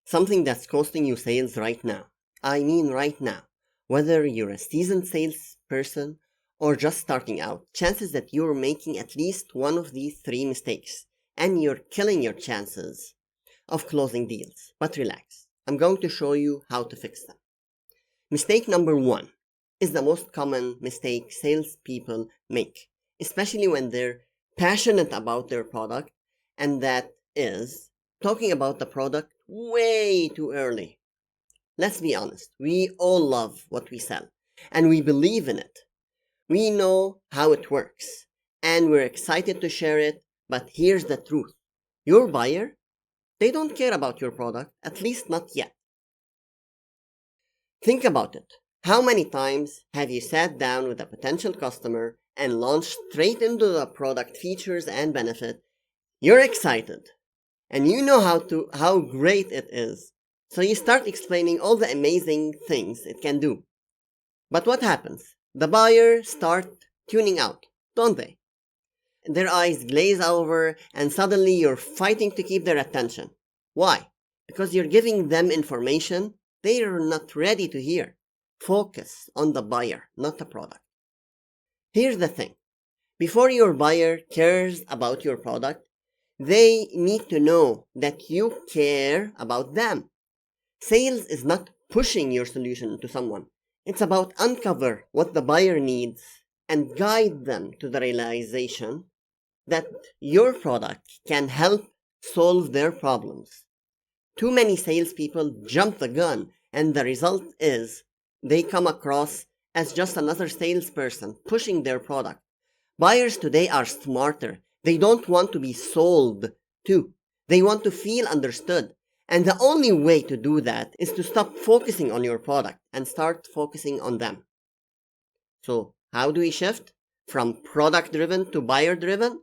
something that's costing you sales right now. I mean right now. Whether you're a seasoned salesperson or just starting out, chances that you're making at least one of these three mistakes, and you're killing your chances of closing deals. But relax, I'm going to show you how to fix them. Mistake number one is the most common mistake salespeople make, especially when they're passionate about their product, and that is talking about the product way too early. Let's be honest, we all love what we sell, and we believe in it. We know how it works, and we're excited to share it, but here's the truth. Your buyer, they don't care about your product, at least not yet. Think about it. How many times have you sat down with a potential customer and launched straight into the product features and benefit? You're excited, and you know how great it is. So you start explaining all the amazing things it can do. But what happens? The buyer start tuning out, don't they? Their eyes glaze over and suddenly you're fighting to keep their attention. Why? Because you're giving them information they're not ready to hear. Focus on the buyer, not the product. Here's the thing. Before your buyer cares about your product, they need to know that you care about them. Sales is not pushing your solution to someone. It's about uncover what the buyer needs and guide them to the realization that your product can help solve their problems. Too many salespeople jump the gun, and the result is they come across as just another salesperson pushing their product. Buyers today are smarter. They don't want to be sold to. They want to feel understood. And the only way to do that is to stop focusing on your product and start focusing on them. So, how do we shift from product-driven to buyer-driven?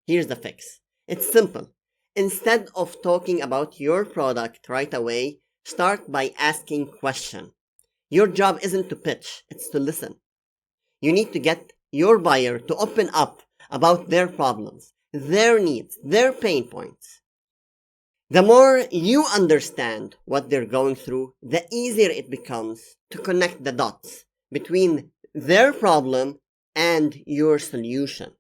Here's the fix. It's simple. Instead of talking about your product right away, start by asking questions. Your job isn't to pitch, it's to listen. You need to get your buyer to open up about their problems, their needs, their pain points. The more you understand what they're going through, the easier it becomes to connect the dots between their problem and your solution.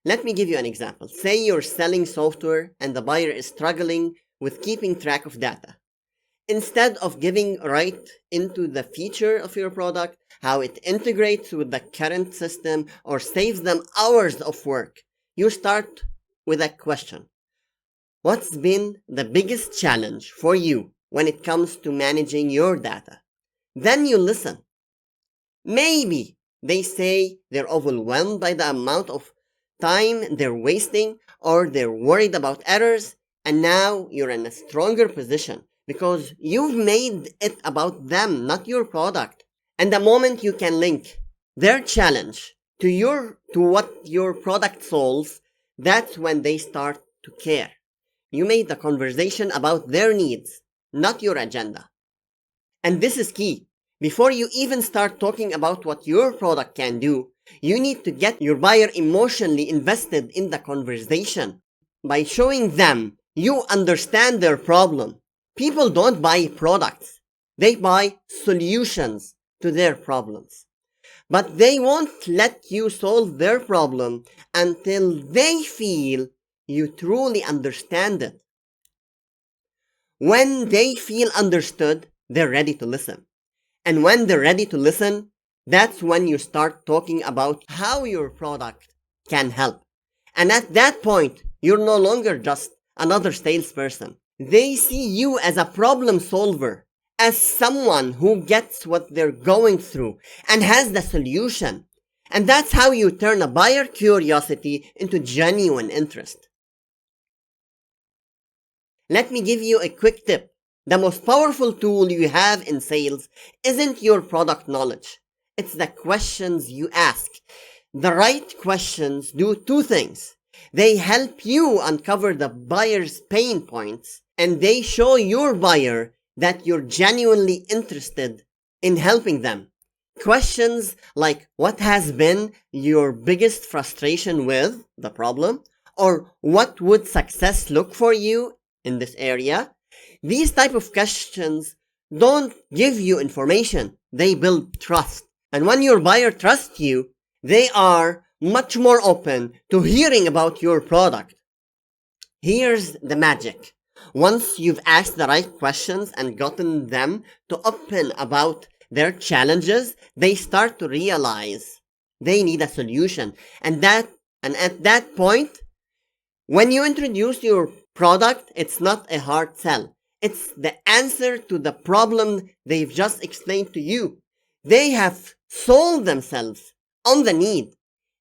Let me give you an example. Say you're selling software and the buyer is struggling with keeping track of data. Instead of giving right into the feature of your product, how it integrates with the current system or saves them hours of work, you start with a question. What's been the biggest challenge for you when it comes to managing your data? Then you listen. Maybe they say they're overwhelmed by the amount of time they're wasting or they're worried about errors, and now you're in a stronger position because you've made it about them, not your product. And the moment you can link their challenge to what your product solves, that's when they start to care. You made the conversation about their needs, not your agenda. And this is key. Before you even start talking about what your product can do, you need to get your buyer emotionally invested in the conversation by showing them you understand their problem. People don't buy products. They buy solutions to their problems. But they won't let you solve their problem until they feel you truly understand it. When they feel understood, they're ready to listen. And when they're ready to listen, that's when you start talking about how your product can help. And at that point, you're no longer just another salesperson. They see you as a problem solver, as someone who gets what they're going through and has the solution. And that's how you turn a buyer curiosity into genuine interest. Let me give you a quick tip. The most powerful tool you have in sales isn't your product knowledge. It's the questions you ask. The right questions do two things. They help you uncover the buyer's pain points, and they show your buyer that you're genuinely interested in helping them. Questions like, what has been your biggest frustration with the problem? Or what would success look for you in this area. These type of questions don't give you information. They build trust. And when your buyer trusts you, they are much more open to hearing about your product. Here's the magic. Once you've asked the right questions and gotten them to open about their challenges, they start to realize they need a solution. And at that point, when you introduce your product, it's not a hard sell. It's the answer to the problem they've just explained to you. They have sold themselves on the need,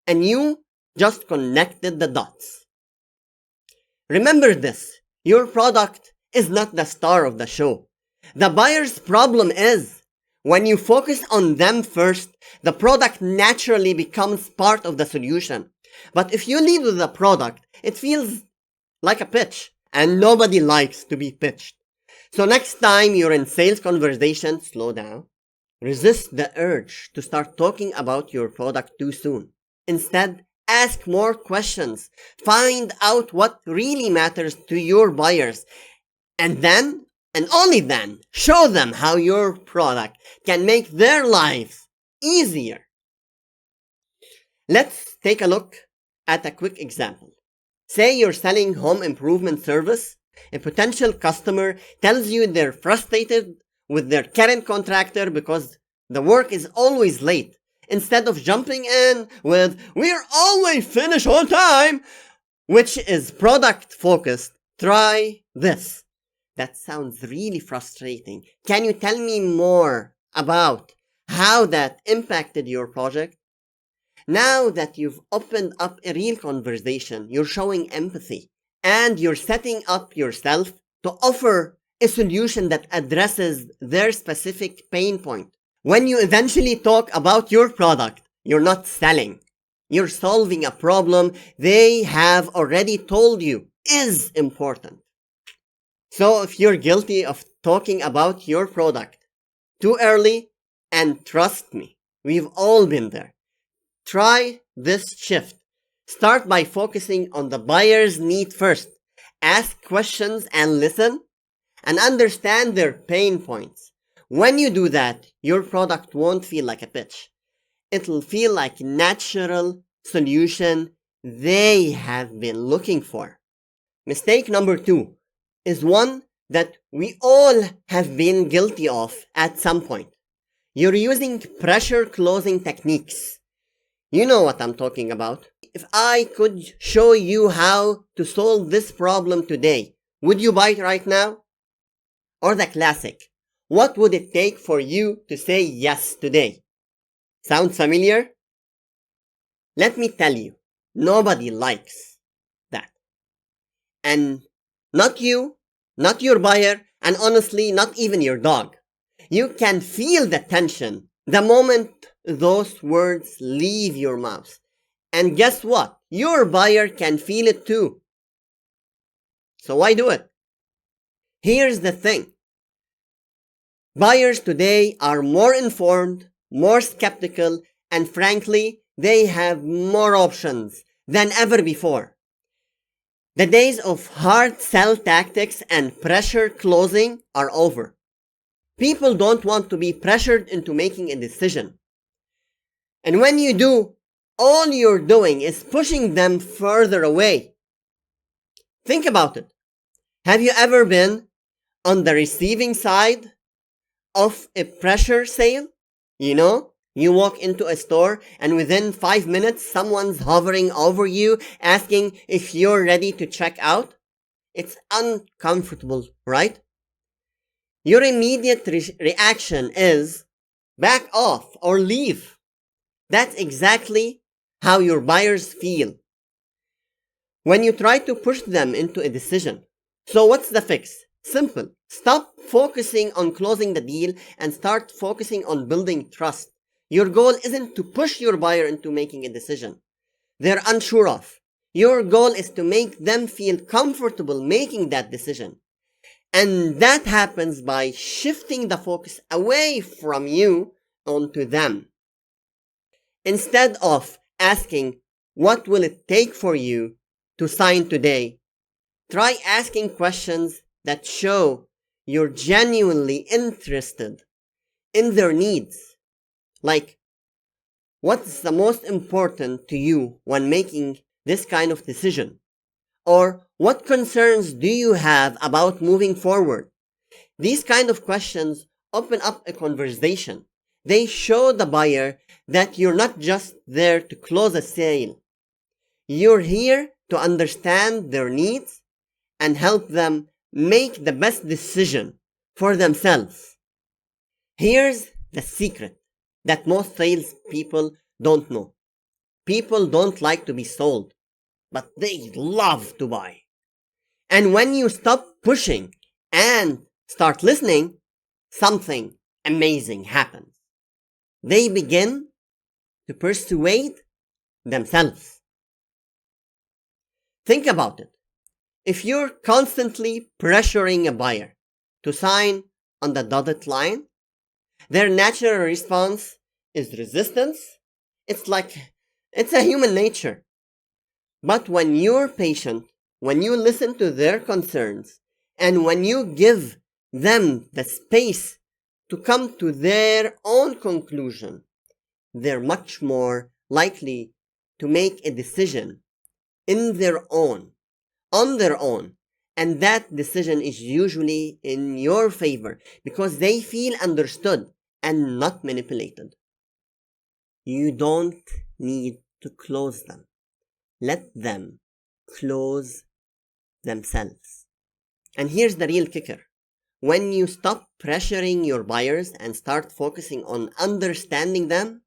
and you just connected the dots. Remember this, your product is not the star of the show. The buyer's problem is, when you focus on them first, the product naturally becomes part of the solution. But if you lead with the product, it feels like a pitch, and nobody likes to be pitched. So next time you're in sales conversation, slow down. Resist the urge to start talking about your product too soon. Instead, ask more questions. Find out what really matters to your buyers. And then, and only then, show them how your product can make their lives easier. Let's take a look at a quick example. Say you're selling home improvement service. A potential customer tells you they're frustrated with their current contractor because the work is always late. Instead of jumping in with, "We're always finished on time," which is product focused, try this. "That sounds really frustrating. Can you tell me more about how that impacted your project?" Now that you've opened up a real conversation, you're showing empathy and you're setting up yourself to offer a solution that addresses their specific pain point. When you eventually talk about your product, you're not selling. You're solving a problem they have already told you is important. So if you're guilty of talking about your product too early, and trust me, we've all been there, try this shift. Start by focusing on the buyer's need first. Ask questions and listen, and understand their pain points. When you do that, your product won't feel like a pitch. It'll feel like a natural solution they have been looking for. Mistake number 2 is one that we all have been guilty of at some point. You're using pressure closing techniques. You know what I'm talking about. If I could show you how to solve this problem today, would you buy it right now? Or the classic, what would it take for you to say yes today? Sounds familiar? Let me tell you, nobody likes that. And not you, not your buyer, and honestly, not even your dog. You can feel the tension the moment those words leave your mouth. And guess what? Your buyer can feel it too. So why do it? Here's the thing. Buyers today are more informed, more skeptical, and frankly, they have more options than ever before. The days of hard sell tactics and pressure closing are over. People don't want to be pressured into making a decision. And when you do, all you're doing is pushing them further away. Think about it. Have you ever been on the receiving side of a pressure sale? You know, you walk into a store and within 5 minutes someone's hovering over you asking if you're ready to check out. It's uncomfortable, right? Your immediate reaction is back off or leave. That's exactly how your buyers feel when you try to push them into a decision. So what's the fix? Simple. Stop focusing on closing the deal and start focusing on building trust. Your goal isn't to push your buyer into making a decision they're unsure of. Your goal is to make them feel comfortable making that decision. And that happens by shifting the focus away from you onto them. Instead of asking, what will it take for you to sign today? Try asking questions that show you're genuinely interested in their needs. Like, what's the most important to you when making this kind of decision? Or what concerns do you have about moving forward? These kind of questions open up a conversation. They show the buyer that you're not just there to close a sale. You're here to understand their needs and help them make the best decision for themselves. Here's the secret that most salespeople don't know. People don't like to be sold, but they love to buy. And when you stop pushing and start listening, something amazing happens. They begin to persuade themselves. Think about it. If you're constantly pressuring a buyer to sign on the dotted line, their natural response is resistance. It's a human nature. But when you're patient, when you listen to their concerns, and when you give them the space to come to their own conclusion, they're much more likely to make a decision on their own. And that decision is usually in your favor because they feel understood and not manipulated. You don't need to close them. Let them close themselves. And here's the real kicker. When you stop pressuring your buyers and start focusing on understanding them,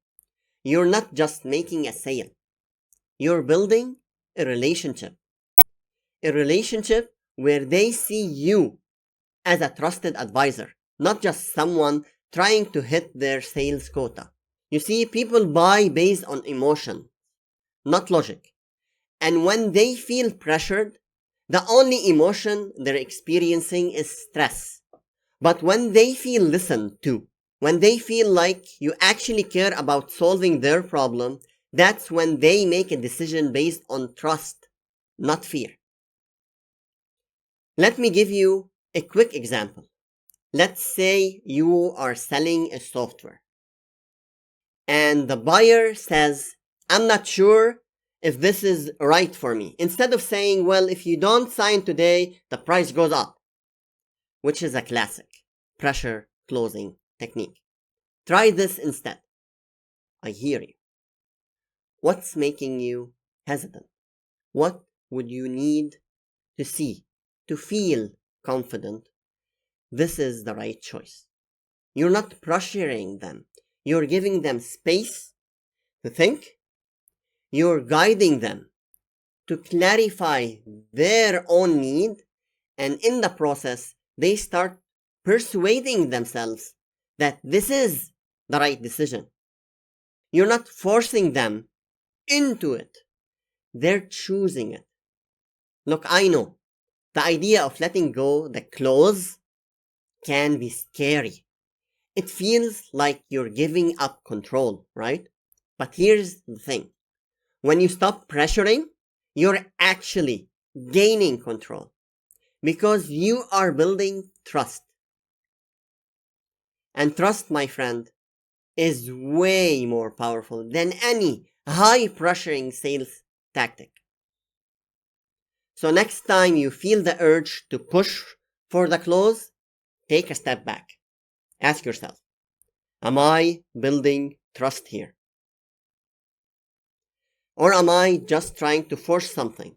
you're not just making a sale. You're building a relationship. A relationship where they see you as a trusted advisor, not just someone trying to hit their sales quota. You see, people buy based on emotion, not logic. And when they feel pressured, the only emotion they're experiencing is stress. But when they feel listened to, when they feel like you actually care about solving their problem, that's when they make a decision based on trust, not fear. Let me give you a quick example. Let's say you are selling a software and the buyer says, I'm not sure if this is right for me. Instead of saying, well, if you don't sign today, the price goes up, which is a classic pressure closing technique. Try this instead. I hear you. What's making you hesitant? What would you need to see to feel confident this is the right choice? You're not pressuring them. You're giving them space to think. You're guiding them to clarify their own need, and in the process, they start persuading themselves that this is the right decision. You're not forcing them into it. They're choosing it. Look, I know the idea of letting go the close can be scary. It feels like you're giving up control, right? But here's the thing. When you stop pressuring, you're actually gaining control because you are building trust. And trust, my friend, is way more powerful than any high pressuring sales tactic. So next time you feel the urge to push for the close, take a step back. Ask yourself, am I building trust here? Or am I just trying to force something?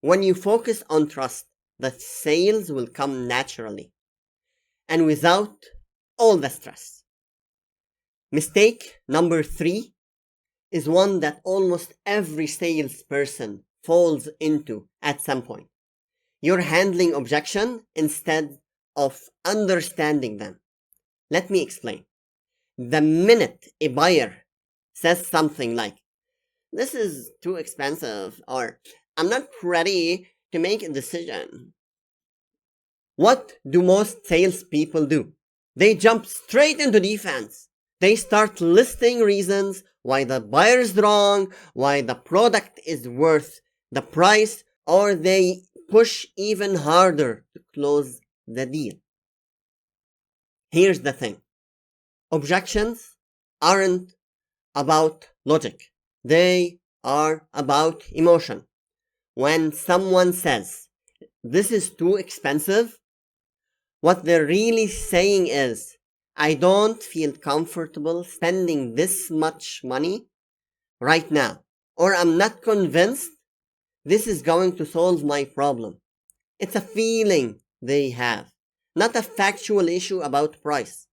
When you focus on trust, the sales will come naturally and without all the stress. Mistake number 3 is one that almost every salesperson falls into at some point. You're handling objection instead of understanding them. Let me explain. The minute a buyer says something like, this is too expensive, or I'm not ready to make a decision, what do most salespeople do? They jump straight into defense. They start listing reasons why the buyer is wrong, why the product is worth the price, or they push even harder to close the deal. Here's the thing. Objections aren't about logic. They are about emotion. When someone says, "This is too expensive," what they're really saying is, "I don't feel comfortable spending this much money right now," or "I'm not convinced this is going to solve my problem." It's a feeling they have, not a factual issue about price.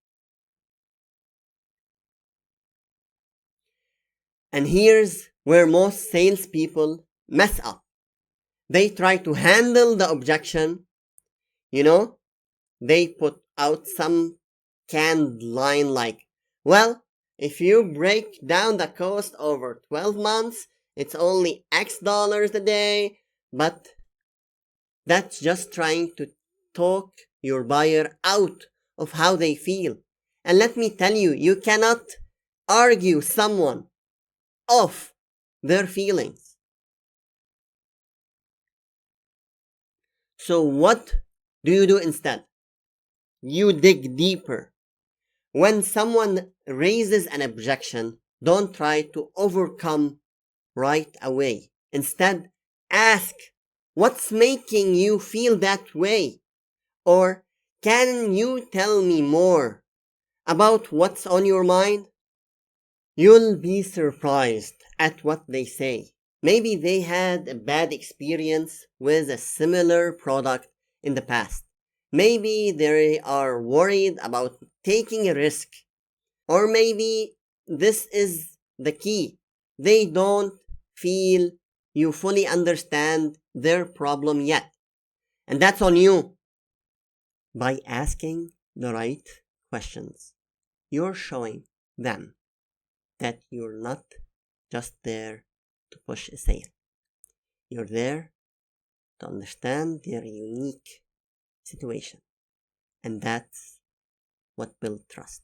And here's where most salespeople mess up. They try to handle the objection, you know, they put out some canned line like, "Well, if you break down the cost over 12 months, it's only X dollars a day," but that's just trying to talk your buyer out of how they feel. And let me tell you, you cannot argue someone off their feelings. So what do you do instead? You dig deeper. When someone raises an objection, don't try to overcome right away. Instead, ask, "What's making you feel that way?" Or, "Can you tell me more about what's on your mind?" You'll be surprised at what they say. Maybe they had a bad experience with a similar product in the past. Maybe they are worried about taking a risk. Or maybe this is the key. They don't feel you fully understand their problem yet. And that's on you. By asking the right questions, you're showing them that you're not just there to push a sale. You're there to understand their unique situation. And that's what builds trust.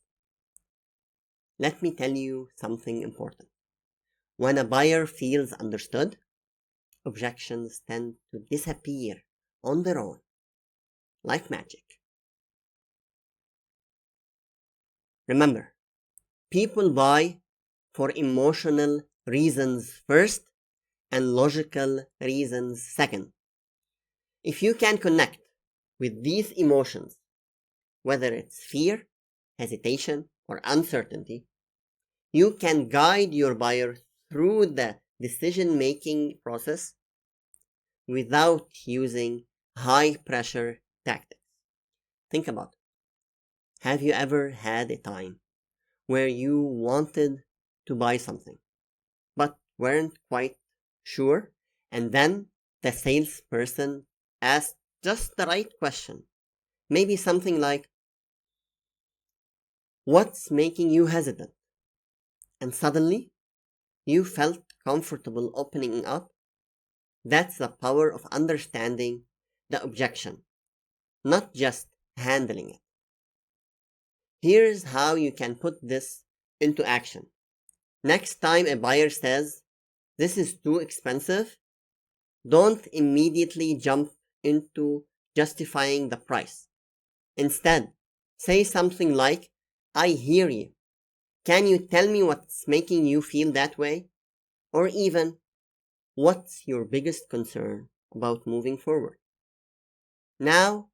Let me tell you something important. When a buyer feels understood, objections tend to disappear on their own, like magic. Remember, people buy for emotional reasons first and logical reasons second. If you can connect with these emotions, whether it's fear, hesitation, or uncertainty, you can guide your buyer through the decision-making process without using high-pressure tactics. Think about it. Have you ever had a time where you wanted to buy something but weren't quite sure, and then the salesperson asked just the right question? Maybe something like, "What's making you hesitant?" And suddenly you felt comfortable opening up. That's the power of understanding the objection, not just handling it. Here's how you can put this into action. Next time a buyer says, "This is too expensive," don't immediately jump into justifying the price. Instead, say something like, "I hear you. Can you tell me what's making you feel that way?" Or even, "What's your biggest concern about moving forward?" Now,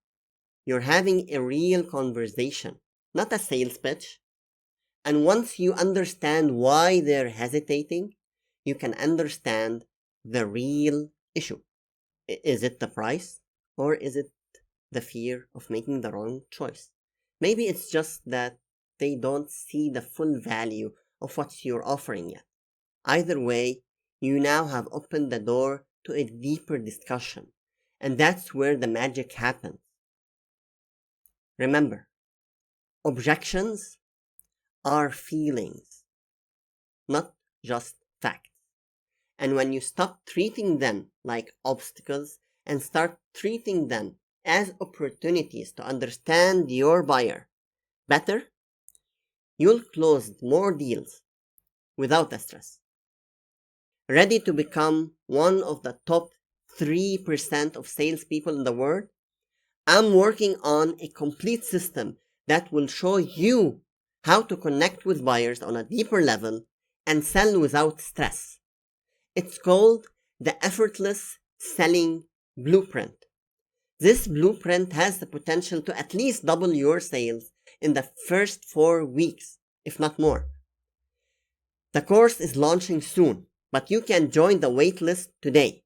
you're having a real conversation, not a sales pitch. And once you understand why they're hesitating, you can understand the real issue. Is it the price? Or is it the fear of making the wrong choice? Maybe it's just that they don't see the full value of what you're offering yet. Either way, you now have opened the door to a deeper discussion, and that's where the magic happens. Remember, objections are feelings, not just facts. And when you stop treating them like obstacles and start treating them as opportunities to understand your buyer better, you'll close more deals without the stress. Ready to become one of the top 3% of salespeople in the world. I'm working on a complete system that will show you how to connect with buyers on a deeper level and sell without stress. It's called the Effortless Selling Blueprint. This blueprint has the potential to at least double your sales in the first 4 weeks, if not more. The course is launching soon, but you can join the waitlist today.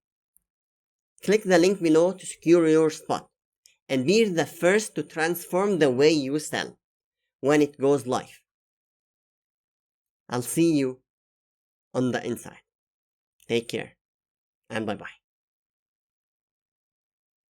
Click the link below to secure your spot and be the first to transform the way you sell when it goes live. I'll see you on the inside. Take care and bye-bye.